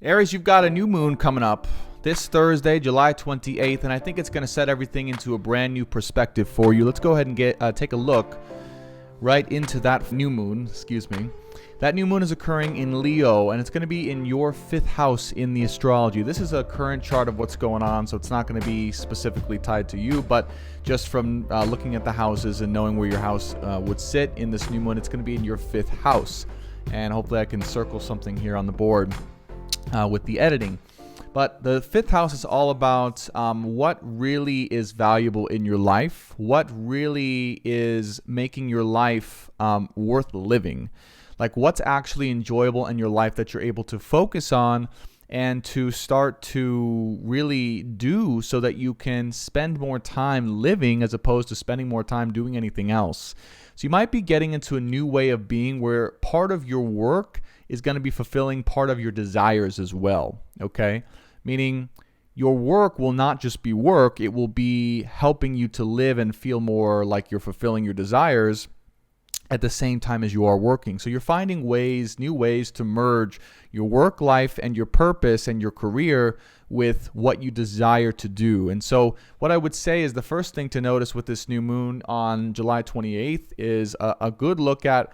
Aries, you've got a new moon coming up this Thursday, July 28th, and I think it's going to set everything into a brand new perspective for you. Let's go ahead and take a look right into that new moon. That new moon is occurring in Leo, and it's going to be in your 5th house in the astrology. This is a current chart of what's going on, so it's not going to be specifically tied to you, but just from looking at the houses and knowing where your house would sit in this new moon, it's going to be in your 5th house. And hopefully I can circle something here on the board with the editing. But the 5th house is all about what really is valuable in your life, what really is making your life worth living. Like what's actually enjoyable in your life that you're able to focus on and to start to really do so that you can spend more time living as opposed to spending more time doing anything else. So you might be getting into a new way of being where part of your work is going to be fulfilling part of your desires as well, okay? Meaning your work will not just be work, it will be helping you to live and feel more like you're fulfilling your desires at the same time as you are working. So you're finding new ways to merge your work life and your purpose and your career with what you desire to do. And so what I would say is the first thing to notice with this new moon on July 28th is a good look at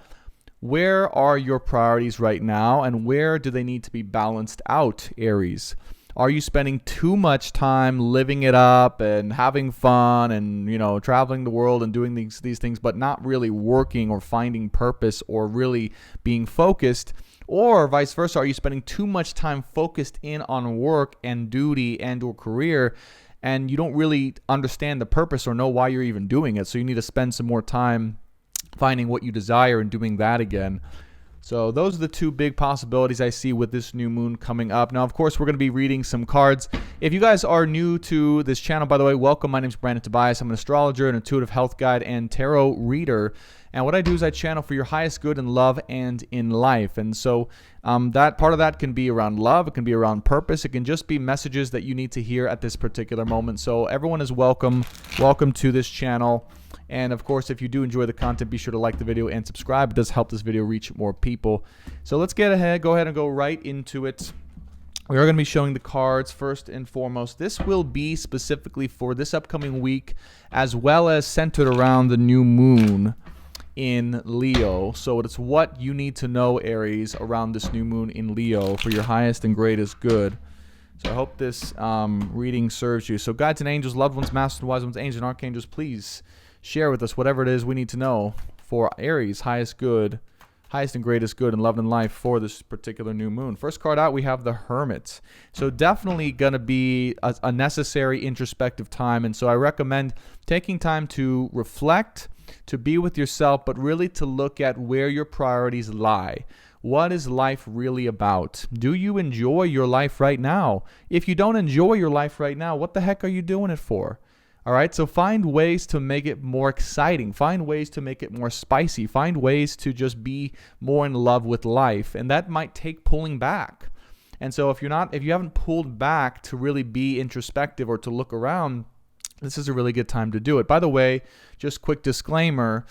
where are your priorities right now and where do they need to be balanced out, Aries. Are you spending too much time living it up and having fun and, traveling the world and doing these things, but not really working or finding purpose or really being focused? Or vice versa, are you spending too much time focused in on work and duty and or career and you don't really understand the purpose or know why you're even doing it? So you need to spend some more time finding what you desire and doing that again. So those are the two big possibilities I see with this new moon coming up. Now, of course, we're going to be reading some cards. If you guys are new to this channel, by the way, welcome. My name is Brandon Tobias. I'm an astrologer, an intuitive health guide, and tarot reader. And what I do is I channel for your highest good in love and in life. And so that part of that can be around love. It can be around purpose. It can just be messages that you need to hear at this particular moment. So everyone is welcome. Welcome to this channel. And of course, if you do enjoy the content, be sure to like the video and subscribe. It does help this video reach more people. So let's go ahead and go right into it. We are going to be showing the cards first and foremost. This will be specifically for this upcoming week, as well as centered around the new moon in Leo. So it's what you need to know, Aries, around this new moon in Leo for your highest and greatest good. So I hope this reading serves you. So guides and angels, loved ones, masters and wise ones, angels and archangels, please share with us whatever it is we need to know for Aries' highest and greatest good in love and life for this particular new moon. First card out, we have the Hermit. So definitely going to be a necessary introspective time. And so I recommend taking time to reflect, to be with yourself, but really to look at where your priorities lie. What is life really about? Do you enjoy your life right now? If you don't enjoy your life right now, what the heck are you doing it for? All right, so find ways to make it more exciting. Find ways to make it more spicy. Find ways to just be more in love with life, and that might take pulling back. And so if you haven't pulled back to really be introspective or to look around, this is a really good time to do it. By the way, just quick disclaimer,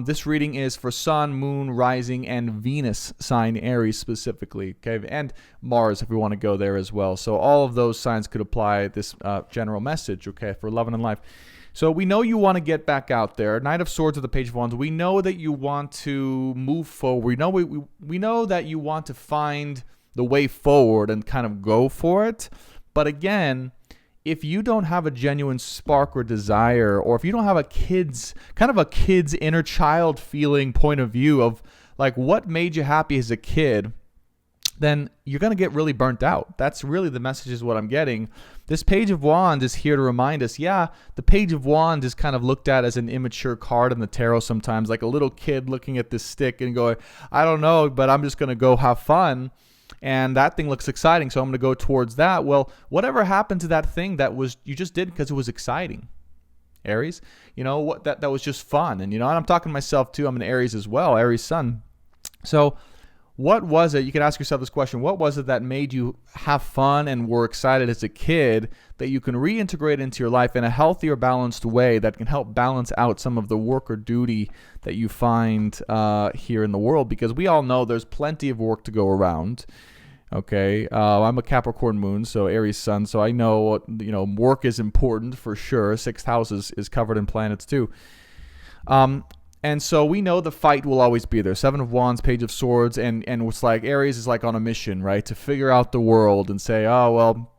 this reading is for Sun, Moon, Rising, and Venus sign Aries specifically, okay, and Mars if we want to go there as well. So all of those signs could apply this general message, okay, for love and life. So we know you want to get back out there. Knight of Swords or the Page of Wands. We know that you want to move forward. We know that you want to find the way forward and kind of go for it. But again, if you don't have a genuine spark or desire, or if you don't have a kid's inner child feeling point of view of like what made you happy as a kid, then you're going to get really burnt out. That's really the message is what I'm getting. This Page of Wands is here to remind us, yeah, the Page of Wands is kind of looked at as an immature card in the tarot sometimes, like a little kid looking at this stick and going, I don't know, but I'm just going to go have fun. And that thing looks exciting, so I'm going to go towards that. Well, whatever happened to that thing that was you just did because it was exciting, Aries? What that was just fun. And and I'm talking to myself too. I'm an Aries as well, Aries Sun. So what was it? You can ask yourself this question. What was it that made you have fun and were excited as a kid that you can reintegrate into your life in a healthier, balanced way that can help balance out some of the work or duty that you find here in the world? Because we all know there's plenty of work to go around. Okay, I'm a Capricorn moon, so Aries sun, so I know, work is important for sure. Sixth house is covered in planets too. And so we know the fight will always be there. Seven of Wands, Page of Swords, and it's like Aries is like on a mission, right? To figure out the world and say, oh, well,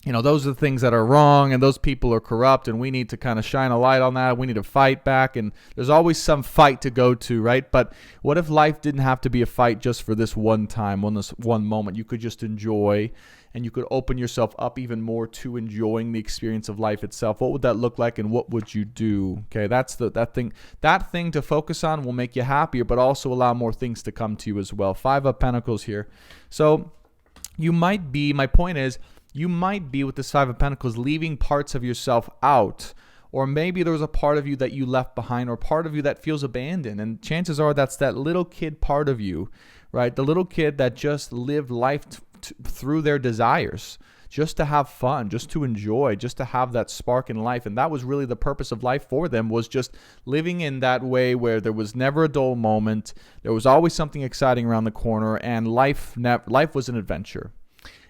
those are the things that are wrong and those people are corrupt and we need to kind of shine a light on that. We need to fight back, and there's always some fight to go to, right? But what if life didn't have to be a fight just for this one time, this one moment? You could just enjoy, and you could open yourself up even more to enjoying the experience of life itself. What would that look like, and what would you do? Okay, that's that thing to focus on will make you happier, but also allow more things to come to you as well. Five of Pentacles here. So my point is, you might be with this Five of Pentacles leaving parts of yourself out, or maybe there was a part of you that you left behind, or part of you that feels abandoned. And chances are that's that little kid part of you, right? The little kid that just lived life through their desires, just to have fun, just to enjoy, just to have that spark in life. And that was really the purpose of life for them, was just living in that way where there was never a dull moment. There was always something exciting around the corner, and life was an adventure.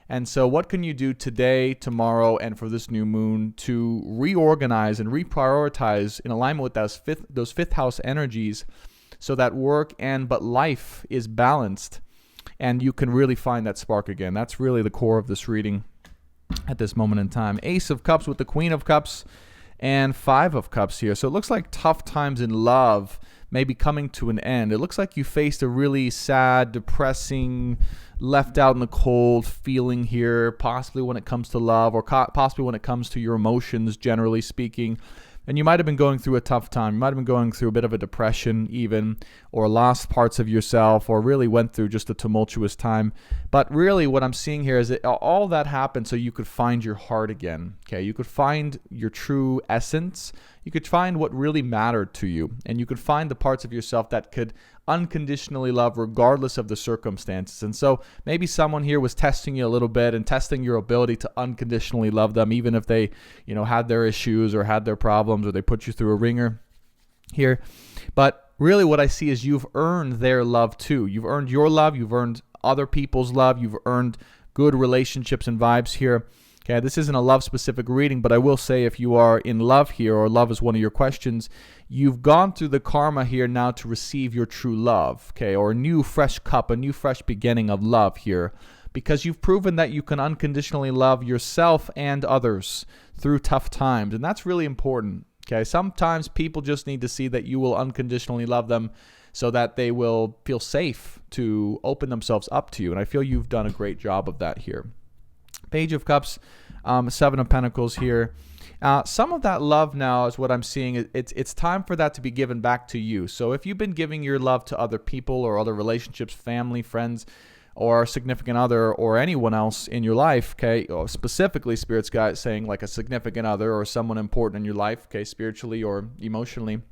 And so what can you do today, tomorrow, and for this new moon to reorganize and reprioritize in alignment with those fifth house energies, so that work but life is balanced and you can really find that spark again? That's really the core of this reading at this moment in time. Ace of Cups with the Queen of Cups and Five of Cups here. So it looks like tough times in love may be coming to an end. It looks like you faced a really sad, depressing, left out in the cold feeling here, possibly when it comes to love, or possibly when it comes to your emotions, generally speaking. And you might have been going through a tough time. You might have been going through a bit of a depression even, or lost parts of yourself, or really went through just a tumultuous time. But really what I'm seeing here is that all that happened so you could find your heart again. Okay, you could find your true essence. You could find what really mattered to you. And you could find the parts of yourself that could unconditionally love regardless of the circumstances. And so maybe someone here was testing you a little bit and testing your ability to unconditionally love them, even if they, had their issues or had their problems, or they put you through a ringer here. But really what I see is you've earned their love too. You've earned your love. You've earned other people's love. You've earned good relationships and vibes here. Okay, this isn't a love-specific reading, but I will say if you are in love here, or love is one of your questions, you've gone through the karma here now to receive your true love, okay, or a new fresh cup, a new fresh beginning of love here, because you've proven that you can unconditionally love yourself and others through tough times, and that's really important, okay? Sometimes people just need to see that you will unconditionally love them so that they will feel safe to open themselves up to you, and I feel you've done a great job of that here. Page of Cups, Seven of Pentacles here. Some of that love now is what I'm seeing. It's time for that to be given back to you. So if you've been giving your love to other people or other relationships, family, friends, or significant other, or anyone else in your life, okay, or specifically Spirit's guide saying like a significant other or someone important in your life, okay, spiritually or emotionally,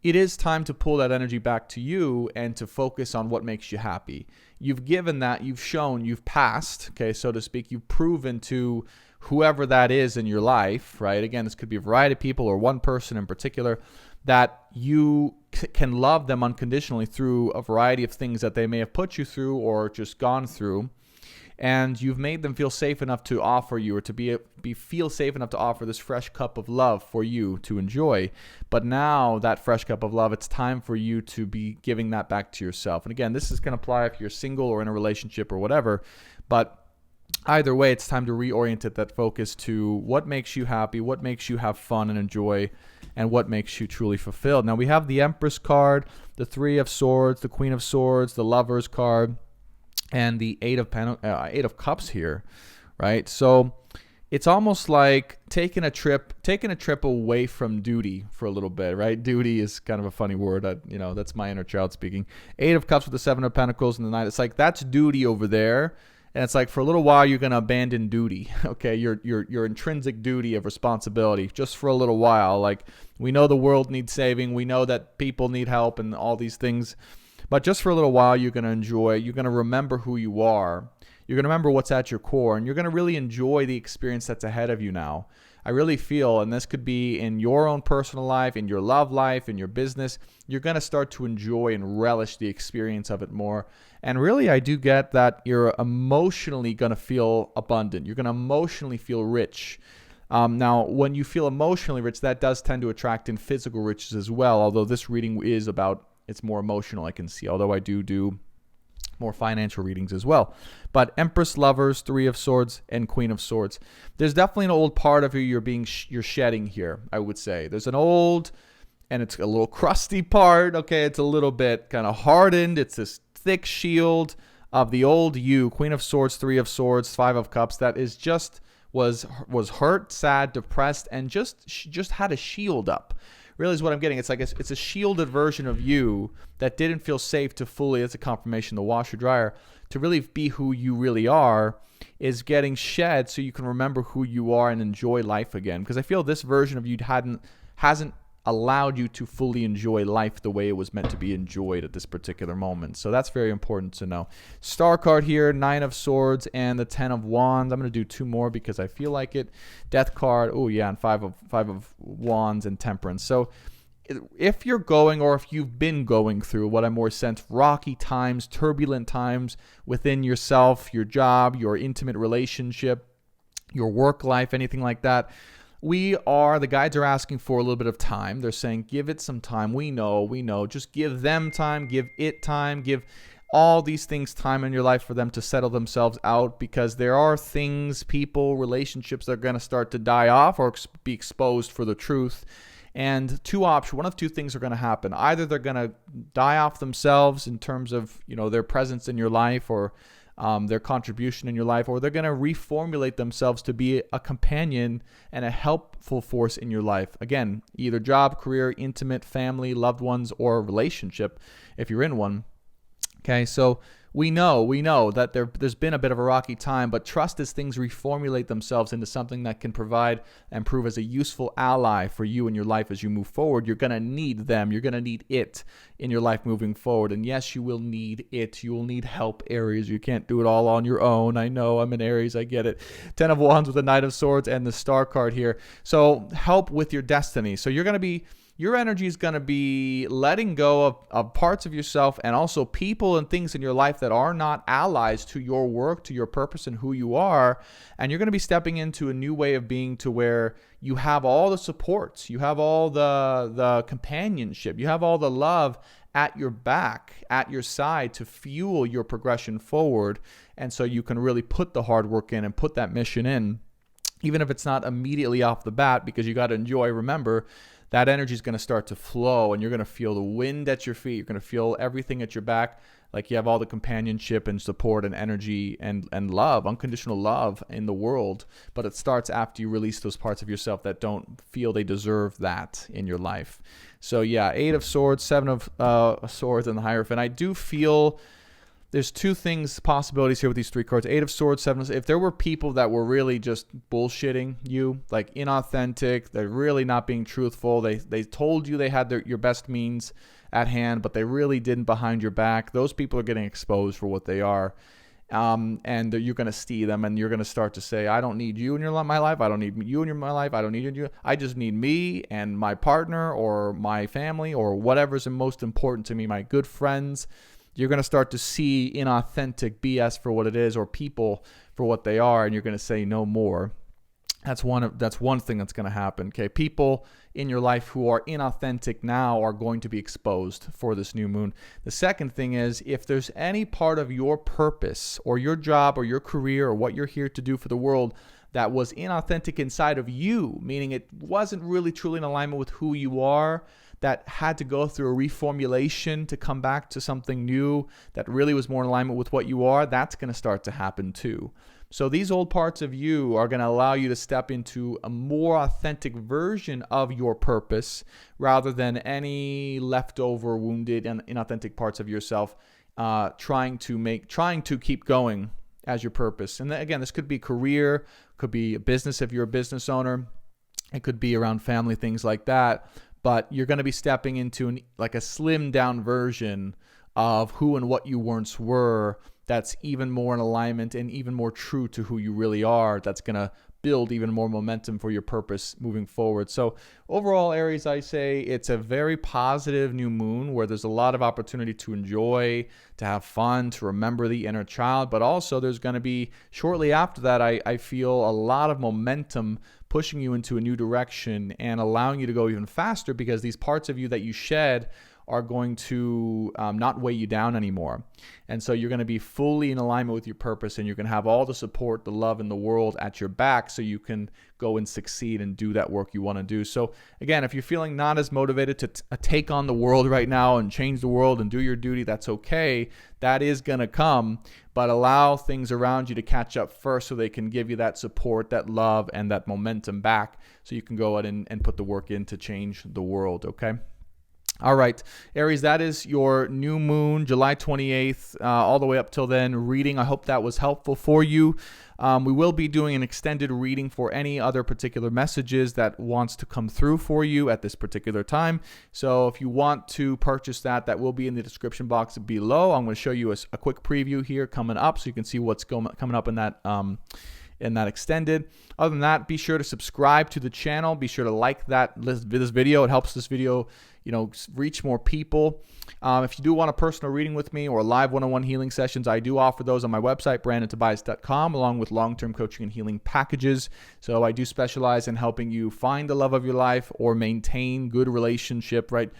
it is time to pull that energy back to you and to focus on what makes you happy. You've given that, you've shown, you've passed, okay, so to speak, you've proven to whoever that is in your life, right? Again, this could be a variety of people or one person in particular, that you can love them unconditionally through a variety of things that they may have put you through or just gone through. And you've made them feel safe enough to offer you, or to feel safe enough to offer this fresh cup of love for you to enjoy. But now that fresh cup of love, it's time for you to be giving that back to yourself. And again, this is going to apply if you're single or in a relationship or whatever. But either way, it's time to reorient that focus to what makes you happy, what makes you have fun and enjoy, and what makes you truly fulfilled. Now we have the Empress card, the Three of Swords, the Queen of Swords, the Lovers card, and the Eight of Cups here, right? So it's almost like taking a trip away from duty for a little bit, right? Duty is kind of a funny word. That's my inner child speaking. Eight of Cups with the Seven of Pentacles and the Knight. It's like that's duty over there, and it's like for a little while you're gonna abandon duty, okay? Your intrinsic duty of responsibility just for a little while. Like we know the world needs saving, we know that people need help and all these things. But just for a little while, you're going to enjoy, you're going to remember who you are, you're going to remember what's at your core, and you're going to really enjoy the experience that's ahead of you now. I really feel, and this could be in your own personal life, in your love life, in your business, you're going to start to enjoy and relish the experience of it more. And really, I do get that you're emotionally going to feel abundant. You're going to emotionally feel rich. Now, when you feel emotionally rich, that does tend to attract in physical riches as well, although this reading is about, it's more emotional, I can see, although I do more financial readings as well. But Empress, Lovers, Three of Swords, and Queen of Swords. There's definitely an old part of you you're shedding here, I would say. There's an old, and it's a little crusty part, okay? It's a little bit kind of hardened. It's this thick shield of the old you, Queen of Swords, Three of Swords, Five of Cups, that is just was hurt, sad, depressed, and just had a shield up. Really is what I'm getting. It's like it's a shielded version of you that didn't feel safe to fully, it's a confirmation, the washer dryer, to really be who you really are, is getting shed so you can remember who you are and enjoy life again. Because I feel this version of you hasn't allowed you to fully enjoy life the way it was meant to be enjoyed at this particular moment. So that's very important to know. Star card here, Nine of Swords and the Ten of Wands. I'm going to do two more because I feel like it. Death card, oh yeah, and Five of Wands and Temperance. So if you're going, or if you've been going through what I more sense, rocky times, turbulent times within yourself, your job, your intimate relationship, your work life, anything like that, the guides are asking for a little bit of time. They're saying, give it some time. We know. Just give them time, give it time, give all these things time in your life for them to settle themselves out, because there are things, people, relationships that are going to start to die off or be exposed for the truth. And one of two things are going to happen. Either they're going to die off themselves in terms of, their presence in your life, or their contribution in your life, or they're going to reformulate themselves to be a companion and a helpful force in your life. Again, either job, career, intimate, family, loved ones, or relationship, if you're in one. Okay, so we know that there's been a bit of a rocky time, but trust as things reformulate themselves into something that can provide and prove as a useful ally for you in your life as you move forward. You're going to need them. You're going to need it in your life moving forward. And yes, you will need it. You will need help, Aries. You can't do it all on your own. I know, I'm an Aries. I get it. Ten of Wands with the Knight of Swords and the Star card here. So help with your destiny. So your energy is going to be letting go of parts of yourself, and also people and things in your life that are not allies to your work, to your purpose, and who you are. And you're going to be stepping into a new way of being, to where you have all the supports, you have all the companionship, you have all the love at your back, at your side, to fuel your progression forward. And so you can really put the hard work in and put that mission in, even if it's not immediately off the bat, because you got to enjoy. Remember, that energy is going to start to flow, and you're going to feel the wind at your feet. You're going to feel everything at your back, like you have all the companionship and support and energy and love, unconditional love in the world. But it starts after you release those parts of yourself that don't feel they deserve that in your life. So yeah, Eight of Swords, Seven of Swords, and the Hierophant. I do feel there's two possibilities here with these three cards. Eight of Swords, Seven of Swords. If there were people that were really just bullshitting you, like inauthentic, they're really not being truthful, they told you they had your best means at hand, but they really didn't behind your back, those people are getting exposed for what they are. And you're going to see them, and you're going to start to say, I don't need you in my life. I don't need you in my life. I don't need you. I just need me and my partner, or my family, or whatever's most important to me, my good friends. You're going to start to see inauthentic BS for what it is, or people for what they are, and you're going to say no more. That's one thing that's going to happen. Okay, people in your life who are inauthentic now are going to be exposed for this new moon. The second thing is, if there's any part of your purpose, or your job, or your career, or what you're here to do for the world, that was inauthentic inside of you, meaning it wasn't really truly in alignment with who you are, that had to go through a reformulation to come back to something new that really was more in alignment with what you are, that's going to start to happen too. So these old parts of you are going to allow you to step into a more authentic version of your purpose, rather than any leftover, wounded, and inauthentic parts of yourself trying to keep going as your purpose. And again, this could be career, could be a business if you're a business owner, it could be around family, things like that. But you're going to be stepping into like a slimmed down version of who and what you once were, that's even more in alignment and even more true to who you really are, that's going to build even more momentum for your purpose moving forward. So overall, Aries, I say it's a very positive new moon where there's a lot of opportunity to enjoy, to have fun, to remember the inner child. But also there's going to be, shortly after that, I feel a lot of momentum pushing you into a new direction and allowing you to go even faster, because these parts of you that you shed are going to not weigh you down anymore. And so you're going to be fully in alignment with your purpose, and you're going to have all the support, the love in the world at your back, so you can go and succeed and do that work you want to do. So again, if you're feeling not as motivated to take on the world right now and change the world and do your duty, that's okay. That is going to come, but allow things around you to catch up first so they can give you that support, that love, and that momentum back, so you can go out and put the work in to change the world, okay? All right, Aries, that is your new moon, July 28th, all the way up till then reading. I hope that was helpful for you. We will be doing an extended reading for any other particular messages that wants to come through for you at this particular time. So if you want to purchase that, that will be in the description box below. I'm going to show you a quick preview here coming up so you can see what's coming up in that extended. Other than that, be sure to subscribe to the channel. Be sure to like this video. It helps this video, reach more people. If you do want a personal reading with me or live one-on-one healing sessions, I do offer those on my website, brandontobias.com, along with long-term coaching and healing packages. So I do specialize in helping you find the love of your life or maintain good relationship, right?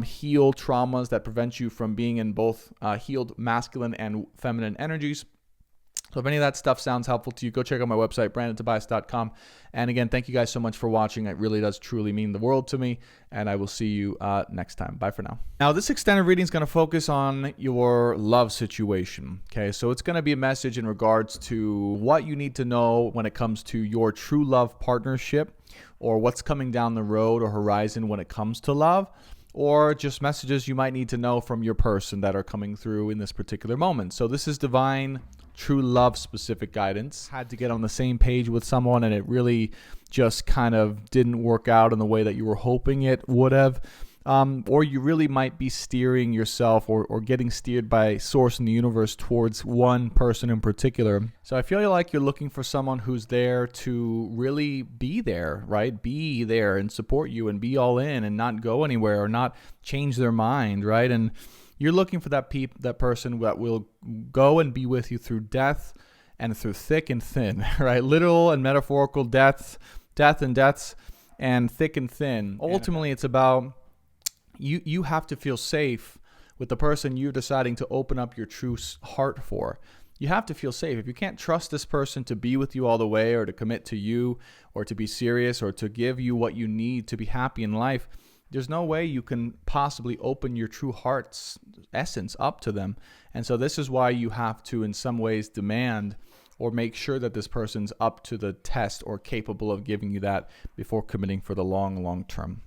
Heal traumas that prevent you from being in both healed masculine and feminine energies. So if any of that stuff sounds helpful to you, go check out my website, brandontobias.com. And again, thank you guys so much for watching. It really does truly mean the world to me. And I will see you next time. Bye for now. Now, this extended reading is going to focus on your love situation. Okay, so it's going to be a message in regards to what you need to know when it comes to your true love partnership, or what's coming down the road or horizon when it comes to love, or just messages you might need to know from your person that are coming through in this particular moment. So this is divine, true love specific guidance. Had to get on the same page with someone and it really just kind of didn't work out in the way that you were hoping it would have. Or you really might be steering yourself or getting steered by source in the universe towards one person in particular. So I feel like you're looking for someone who's there to really be there, right? Be there and support you and be all in and not go anywhere or not change their mind, right? And you're looking for that person that will go and be with you through death and through thick and thin, right? Literal and metaphorical death and deaths, and thick and thin. Ultimately, it's about you have to feel safe with the person you're deciding to open up your true heart for. You have to feel safe. If you can't trust this person to be with you all the way, or to commit to you, or to be serious, or to give you what you need to be happy in life, there's no way you can possibly open your true heart's essence up to them. And so this is why you have to, in some ways, demand or make sure that this person's up to the test or capable of giving you that before committing for the long, long term.